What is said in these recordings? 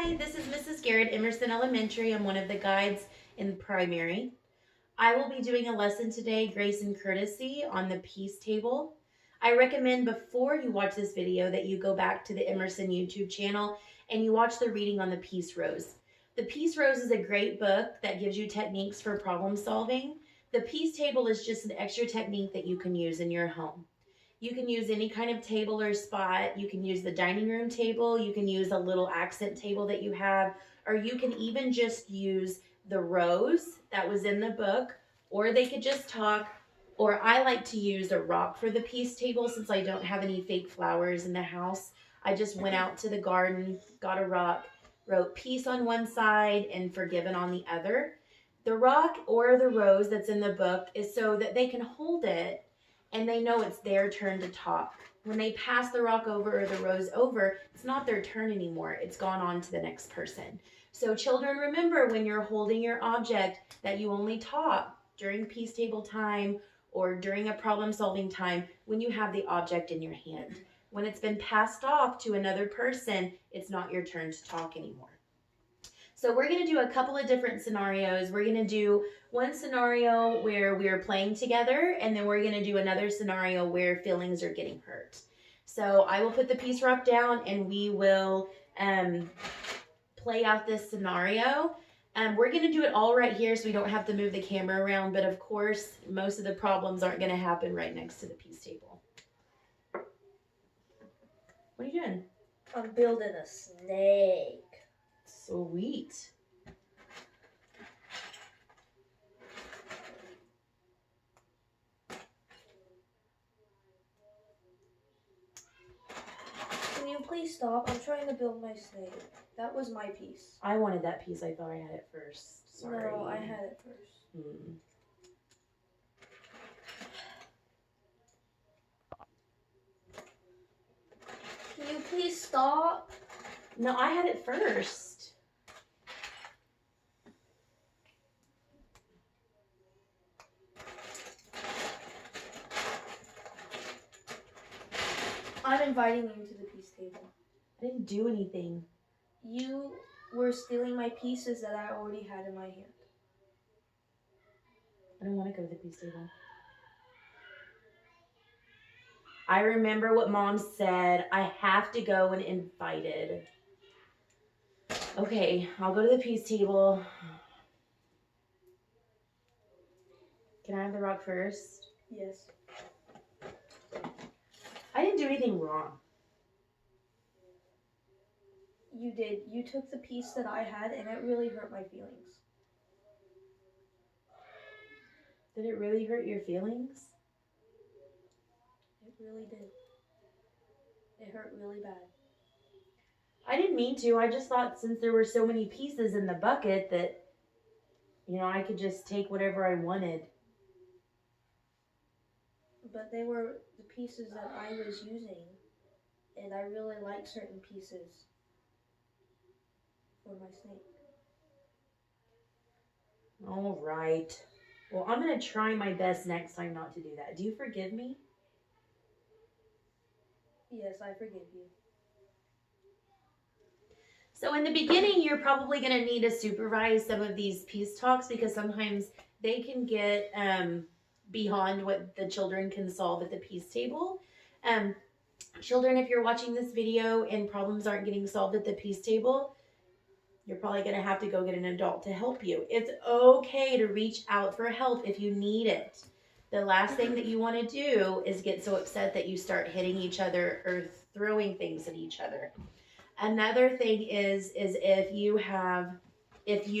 Hi, this is Mrs. Garrett, Emerson Elementary. I'm one of the guides in primary. I will be doing a lesson today, Grace and Courtesy, on the Peace Table. I recommend before you watch this video that you go back to the Emerson YouTube channel and you watch the reading on the Peace Rose. The Peace Rose is a great book that gives you techniques for problem solving. The Peace Table is just an extra technique that you can use in your home. You can use any kind of table or spot. You can use the dining room table. You can use a little accent table that you have, or you can even just use the rose that was in the book, or they could just talk. Or I like to use a rock for the peace table since I don't have any fake flowers in the house. I just went out to the garden, got a rock, wrote peace on one side and forgiven on the other. The rock or the rose that's in the book is so that they can hold it and they know it's their turn to talk. When they pass the rock over or the rose over, it's not their turn anymore. It's gone on to the next person. So children, remember when you're holding your object that you only talk during peace table time or during a problem solving time when you have the object in your hand. When it's been passed off to another person, it's not your turn to talk anymore. So we're going to do a couple of different scenarios. We're going to do one scenario where we're playing together, and then we're going to do another scenario where feelings are getting hurt. So I will put the peace rock down, and we will play out this scenario. We're going to do it all right here so we don't have to move the camera around, but of course, most of the problems aren't going to happen right next to the peace table. What are you doing? I'm building a snake. Sweet. Can you please stop? I'm trying to build my snake. That was my piece. I wanted that piece. I thought I had it first. Sorry. No, I had it first. Can you please stop? No, I had it first. I'm inviting you to the peace table. I didn't do anything. You were stealing my pieces that I already had in my hand. I don't want to go to the peace table. I remember what Mom said. I have to go when invited. Okay, I'll go to the peace table. Can I have the rock first? Yes. I didn't do anything wrong. You did. You took the piece that I had and it really hurt my feelings. Did it really hurt your feelings? It really did. It hurt really bad. I didn't mean to. I just thought since there were so many pieces in the bucket that, I could just take whatever I wanted. But they were the pieces that I was using, and I really like certain pieces for my snake. All right. Well, I'm going to try my best next time not to do that. Do you forgive me? Yes, I forgive you. So in the beginning, you're probably going to need to supervise some of these peace talks because sometimes they can get beyond what the children can solve at the peace table. Children, if you're watching this video and problems aren't getting solved at the peace table, you're probably going to have to go get an adult to help you. It's okay to reach out for help if you need it. The last thing that you want to do is get so upset that you start hitting each other or throwing things at each other. Another thing is if you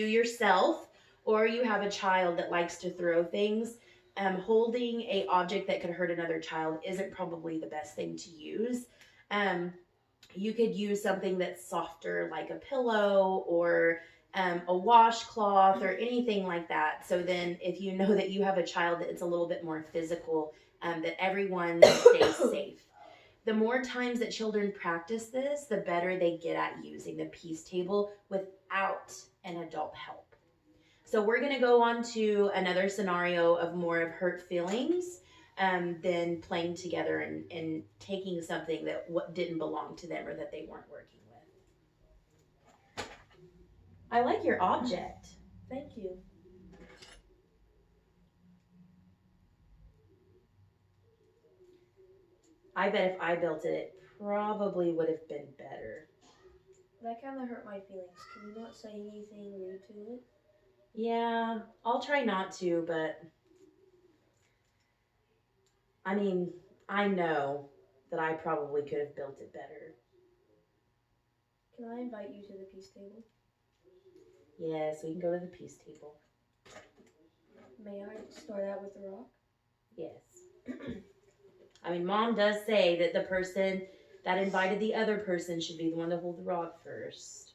yourself or you have a child that likes to throw things, holding a object that could hurt another child isn't probably the best thing to use. You could use something that's softer like a pillow or a washcloth or anything like that. So then if you know that you have a child that it's a little bit more physical, that everyone stays safe. The more times that children practice this, the better they get at using the peace table without an adult help. So we're going to go on to another scenario of more of hurt feelings than playing together and taking something that didn't belong to them or that they weren't working with. I like your object. Thank you. I bet if I built it, it probably would have been better. That kind of hurt my feelings. Can you not say anything rude to it? Yeah, I'll try not to, but I mean, I know that I probably could have built it better. Can I invite you to the peace table? Yes, we can go to the peace table. May I start out with the rock? Yes. I mean, Mom does say that the person that invited the other person should be the one to hold the rock first.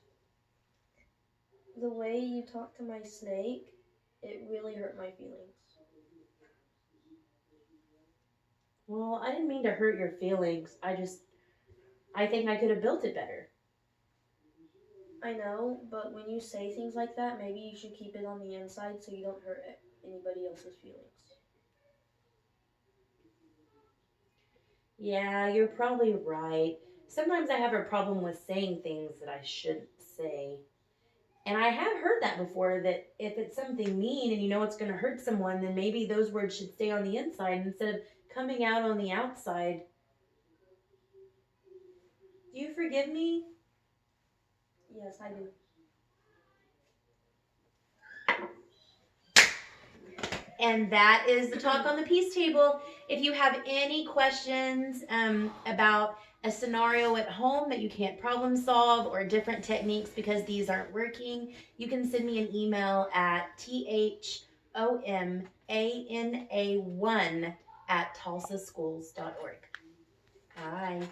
The way you talked to my snake, it really hurt my feelings. Well, I didn't mean to hurt your feelings. I think I could have built it better. I know, but when you say things like that, maybe you should keep it on the inside so you don't hurt anybody else's feelings. Yeah, you're probably right. Sometimes I have a problem with saying things that I shouldn't say. And I have heard that before, that if it's something mean and you know it's going to hurt someone, then maybe those words should stay on the inside instead of coming out on the outside. Do you forgive me? Yes, I do. And that is the talk on the peace table. If you have any questions about a scenario at home that you can't problem solve, or different techniques because these aren't working, you can send me an email at thomana1@tulsaschools.org. Bye.